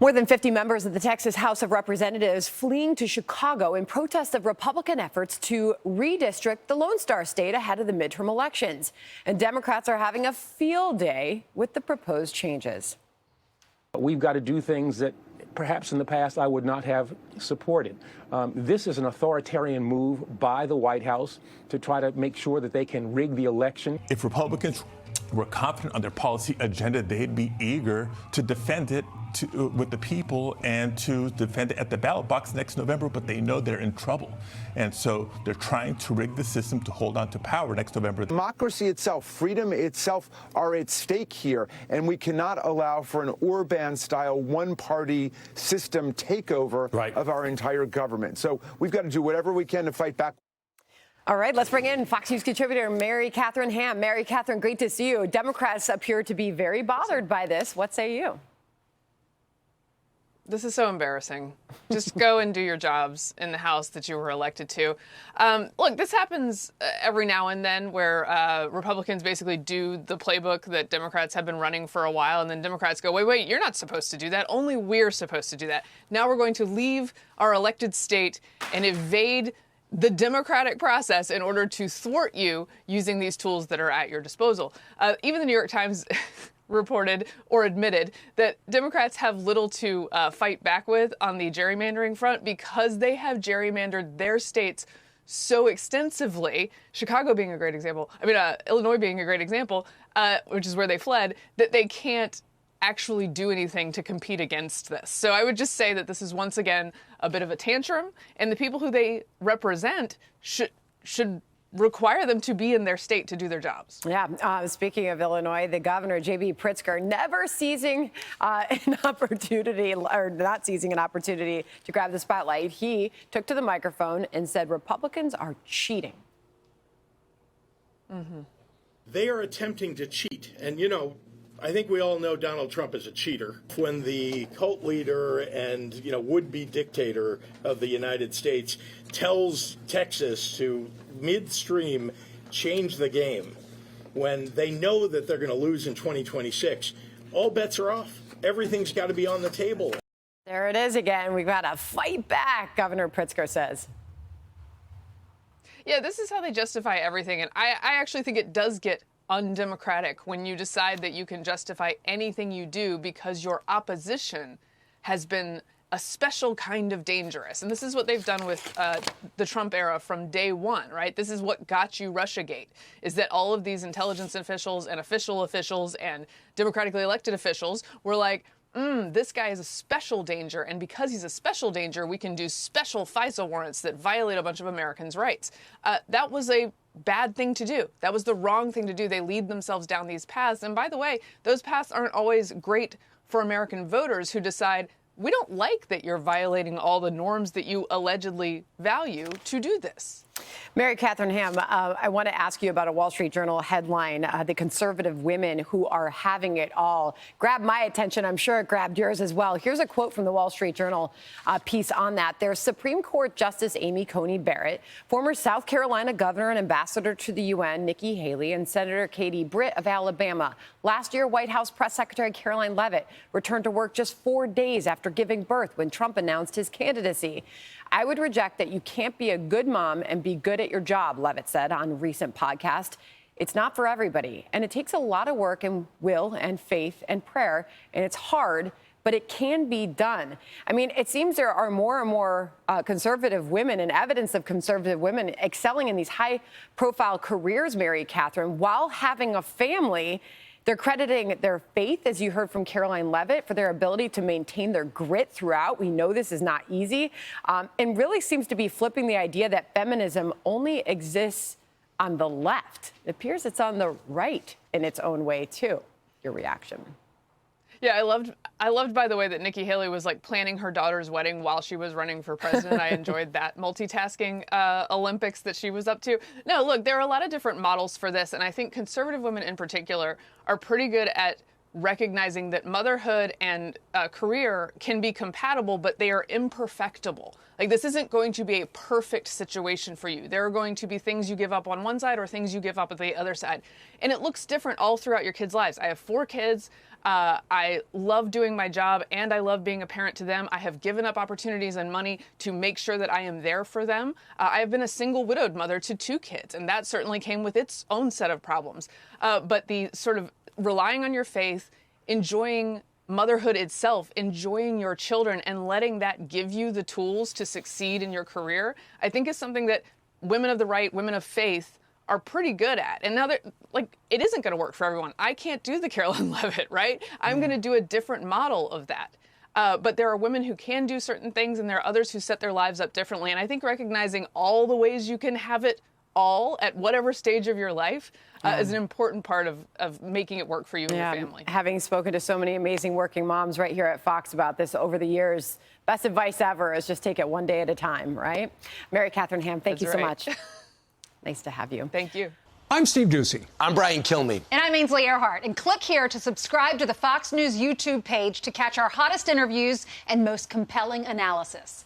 More than 50 members of the Texas House of Representatives fleeing to Chicago in protest of Republican efforts to redistrict the Lone Star State ahead of the midterm elections. And Democrats are having a field day with the proposed changes. We've got to do things that perhaps in the past I would not have supported. This is an authoritarian move by the White House to try to make sure that they can rig the election. If Republicans were confident on their policy agenda, they'd be eager to defend it with the people and to defend it at the ballot box next November, but they know they're in trouble. And so they're trying to rig the system to hold on to power next November. Democracy itself, freedom itself are at stake here, and we cannot allow for an Orban-style one-party system takeover of our entire government. So we've got to do whatever we can to fight back. All right, let's bring in Fox News contributor Mary Katharine Ham. Mary Katharine, great to see you. Democrats appear to be very bothered by this. What say you? This is so embarrassing. Just go and do your jobs in the House that you were elected to. Look, this happens every now and then where Republicans basically do the playbook that Democrats have been running for a while, and then Democrats go, wait, you're not supposed to do that. Only we're supposed to do that. Now we're going to leave our elected state and evade the democratic process in order to thwart you using these tools that are at your disposal. Even the New York Times reported or admitted that Democrats have little to fight back with on the gerrymandering front because they have gerrymandered their states so extensively, Chicago being a great example, Illinois being a great example, which is where they fled, that they can't actually do anything to compete against this. So I would just say that this is once again a bit of a tantrum, and the people who they represent should require them to be in their state to do their jobs. Yeah, speaking of Illinois, the governor, J.B. Pritzker, never seizing an opportunity, or not seizing an opportunity to grab the spotlight. He took to the microphone and said Republicans are cheating. They are attempting to cheat. And, I think we all know Donald Trump is a cheater. When the cult leader and, would-be dictator of the United States tells Texas to midstream change the game when they know that they're going to lose in 2026, all bets are off. Everything's got to be on the table. There it is again. We've got to fight back, Governor Pritzker says. Yeah, this is how they justify everything. And I actually think it does get undemocratic when you decide that you can justify anything you do because your opposition has been a special kind of dangerous. And this is what they've done with the Trump era from day one, right? This is what got you Russiagate, is that all of these intelligence officials and official officials and democratically elected officials were like, this guy is a special danger, and because he's a special danger, we can do special FISA warrants that violate a bunch of Americans' rights. That was a bad thing to do. That was the wrong thing to do. They lead themselves down these paths. And by the way, those paths aren't always great for American voters who decide, we don't like that you're violating all the norms that you allegedly value to do this. Mary Katharine Ham, I want to ask you about a Wall Street Journal headline. The conservative women who are having it all grabbed my attention. I'm sure it grabbed yours as well. Here's a quote from the Wall Street Journal piece on that. There's Supreme Court Justice Amy Coney Barrett, former South Carolina governor and ambassador to the UN, Nikki Haley, and Senator Katie Britt of Alabama. Last year, White House Press Secretary Caroline Leavitt returned to work just 4 days after giving birth when Trump announced his candidacy. I would reject that you can't be a good mom and be good at your job, Leavitt said on a recent podcast. It's not for everybody, and it takes a lot of work and will and faith and prayer, and it's hard, but it can be done. I mean, it seems there are more and more conservative women and evidence of conservative women excelling in these high-profile careers, Mary Katharine, while having a family. They're crediting their faith, as you heard from Caroline Leavitt, for their ability to maintain their grit throughout. We know this is not easy, and really seems to be flipping the idea that feminism only exists on the left. It appears it's on the right in its own way, too. Your reaction? Yeah, I loved, by the way, that Nikki Haley was like planning her daughter's wedding while she was running for president. I enjoyed that multitasking Olympics that she was up to. No, look, there are a lot of different models for this, and I think conservative women in particular are pretty good at recognizing that motherhood and career can be compatible, but they are imperfectible. Like, this isn't going to be a perfect situation for you. There are going to be things you give up on one side or things you give up on the other side. And it looks different all throughout your kids' lives. I have 4 kids. I love doing my job and I love being a parent to them. I have given up opportunities and money to make sure that I am there for them. I have been a single widowed mother to 2 kids, and that certainly came with its own set of problems. But the sort of relying on your faith, enjoying motherhood itself, enjoying your children, and letting that give you the tools to succeed in your career, I think is something that women of the right, women of faith, are pretty good at. And now, it isn't going to work for everyone. I can't do the Carolyn Levitt, right? I'm going to do a different model of that. But there are women who can do certain things, and there are others who set their lives up differently. And I think recognizing all the ways you can have it all at whatever stage of your life is an important part of making it work for you and your family. Having spoken to so many amazing working moms right here at Fox about this over the years, best advice ever is just take it one day at a time, right? Mary Katharine Ham, thank you so much. Nice to have you. Thank you. I'm Steve Ducey. I'm Brian Kilmeade. And I'm Ainsley Earhart. And click here to subscribe to the Fox News YouTube page to catch our hottest interviews and most compelling analysis.